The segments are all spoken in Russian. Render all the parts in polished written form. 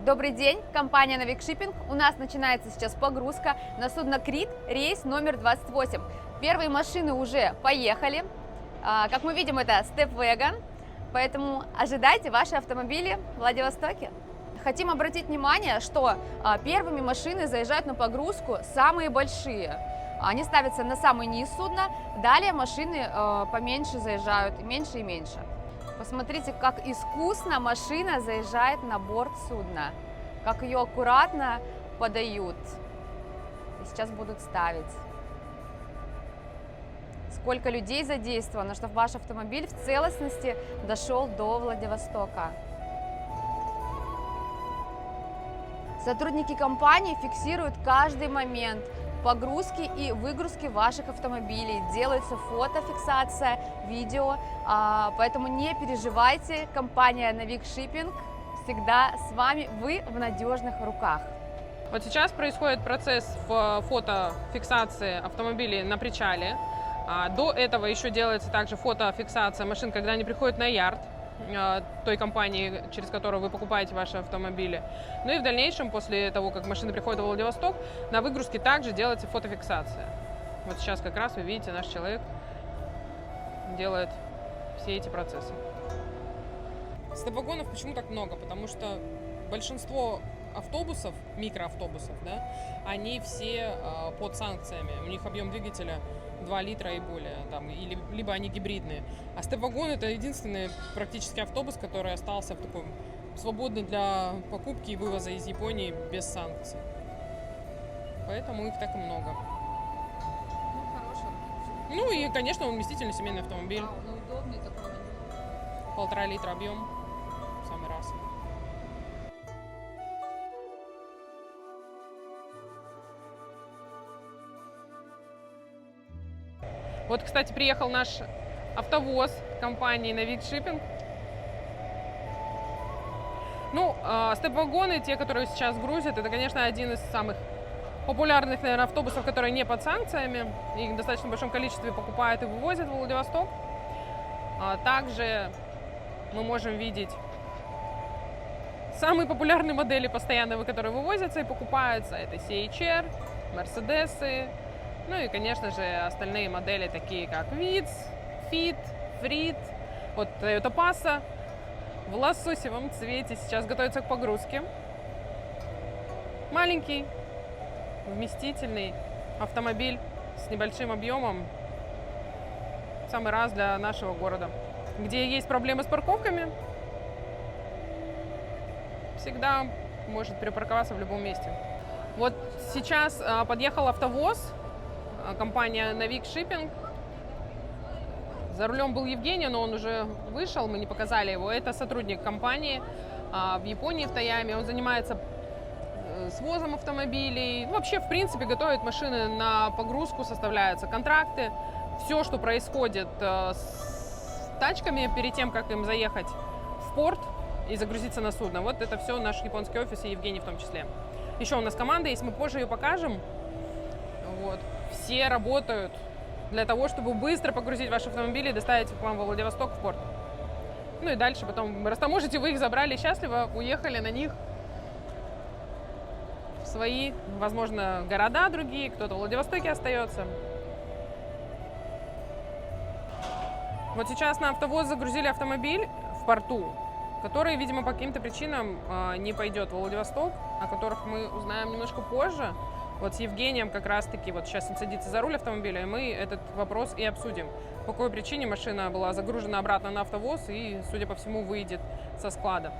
Добрый день, компания Navic Shipping. У нас начинается сейчас погрузка на судно Крит, рейс номер 28. Первые машины уже поехали. Как мы видим, это Stepwagon, поэтому ожидайте ваши автомобили в Владивостоке. Хотим обратить внимание, что первыми машины заезжают на погрузку самые большие. Они ставятся на самый низ судна, далее машины поменьше заезжают, меньше и меньше. Посмотрите, как искусно машина заезжает на борт судна, как ее аккуратно подают. И сейчас будут ставить. Сколько людей задействовано, чтобы ваш автомобиль в целостности дошел до Владивостока. Сотрудники компании фиксируют каждый момент погрузки и выгрузки ваших автомобилей. Делается фотофиксация, видео, поэтому не переживайте, компания Navic Shipping всегда с вами, вы в надежных руках. Вот сейчас происходит процесс фотофиксации автомобилей на причале. До этого еще делается также фотофиксация машин, когда они приходят на ярд той компании, через которую вы покупаете ваши автомобили. Ну и в дальнейшем, после того, как машины приходят в Владивосток, на выгрузке также делается фотофиксация. Вот сейчас как раз вы видите, наш человек делает все эти процессы. Степ-вагонов почему так много? Потому что большинство автобусов, микроавтобусов, да, они все под санкциями. У них объем двигателя 2 литра и более, там, либо они гибридные. А степ-вагон — это единственный практически автобус, который остался в таком свободный для покупки и вывоза из Японии без санкций. Поэтому их так и много. Ну, хороший. Ну и, конечно, он вместительный семейный автомобиль. Он удобный такой. 1,5 литра объем. В самый раз. Вот, кстати, приехал наш автовоз компании Navic Shipping. Ну, степ-вагоны, те, которые сейчас грузят, это, конечно, один из самых популярных, наверное, автобусов, которые не под санкциями. Их в достаточно большом количестве покупают и вывозят в Владивосток. Также мы можем видеть самые популярные модели постоянные, которые вывозятся и покупаются. Это CHR, Мерседесы. Ну и, конечно же, остальные модели, такие как Vitz, Fit, Freed. Вот Toyota Passo в лососевом цвете сейчас готовится к погрузке. Маленький, вместительный автомобиль с небольшим объемом. В самый раз для нашего города. Где есть проблемы с парковками, всегда может припарковаться в любом месте. Вот сейчас подъехал автовоз. Компания Navic Shipping. За рулем был Евгений, но он уже вышел, мы не показали его. Это сотрудник компании в Японии, в Тойяме. Он занимается свозом автомобилей. Вообще, в принципе, готовит машины на погрузку, составляются контракты. Все, что происходит с тачками перед тем, как им заехать в порт и загрузиться на судно. Вот это все наш японский офис и Евгений в том числе. Еще у нас команда есть, мы позже ее покажем. Вот. Все работают для того, чтобы быстро погрузить ваши автомобили и доставить их к вам во Владивосток, в порт. Ну и дальше потом растаможите, вы их забрали счастливо, уехали на них в свои, возможно, города другие, кто-то в Владивостоке остается. Вот сейчас на автовоз загрузили автомобиль в порту, который, видимо, по каким-то причинам не пойдет во Владивосток, о которых мы узнаем немножко позже. Вот с Евгением как раз-таки, вот сейчас он садится за руль автомобиля, и мы этот вопрос и обсудим. По какой причине машина была загружена обратно на автовоз и, судя по всему, выйдет со склада.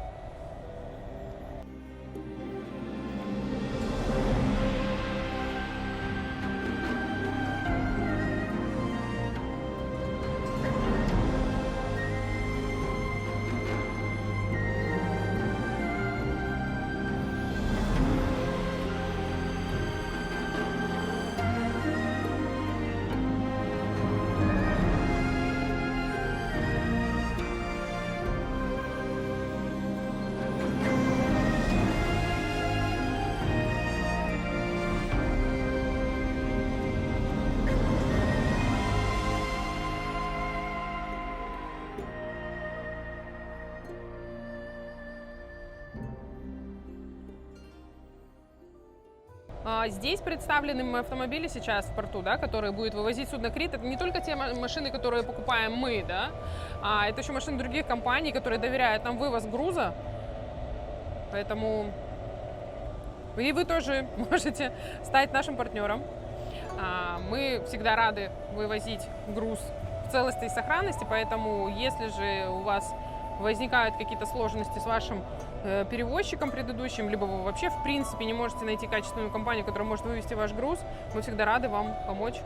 Здесь представлены автомобили сейчас в порту, да, которые будет вывозить судно Крит. Это не только те машины, которые покупаем мы, да, это еще машины других компаний, которые доверяют нам вывоз груза. Поэтому и вы тоже можете стать нашим партнером. Мы всегда рады вывозить груз в целости и сохранности, поэтому если же у вас возникают какие-то сложности с вашим перевозчиком предыдущим, либо вы вообще в принципе не можете найти качественную компанию, которая может вывести ваш груз, мы всегда рады вам помочь.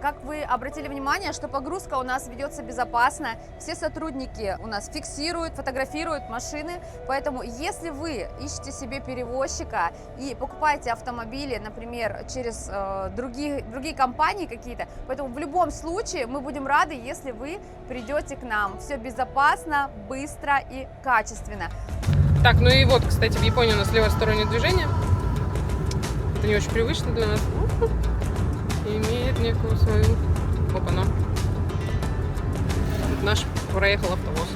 Как вы обратили внимание, что погрузка у нас ведется безопасно, все сотрудники у нас фиксируют, фотографируют машины, поэтому если вы ищете себе перевозчика и покупаете автомобили, например, через другие компании какие-то, поэтому в любом случае мы будем рады, если вы придете к нам. Все безопасно, быстро и качественно. Так, ну и вот, кстати, в Японии у нас левостороннее движение. Это не очень привычно для нас. Имеет некую свою... Опа-на. Наш проехал автовоз.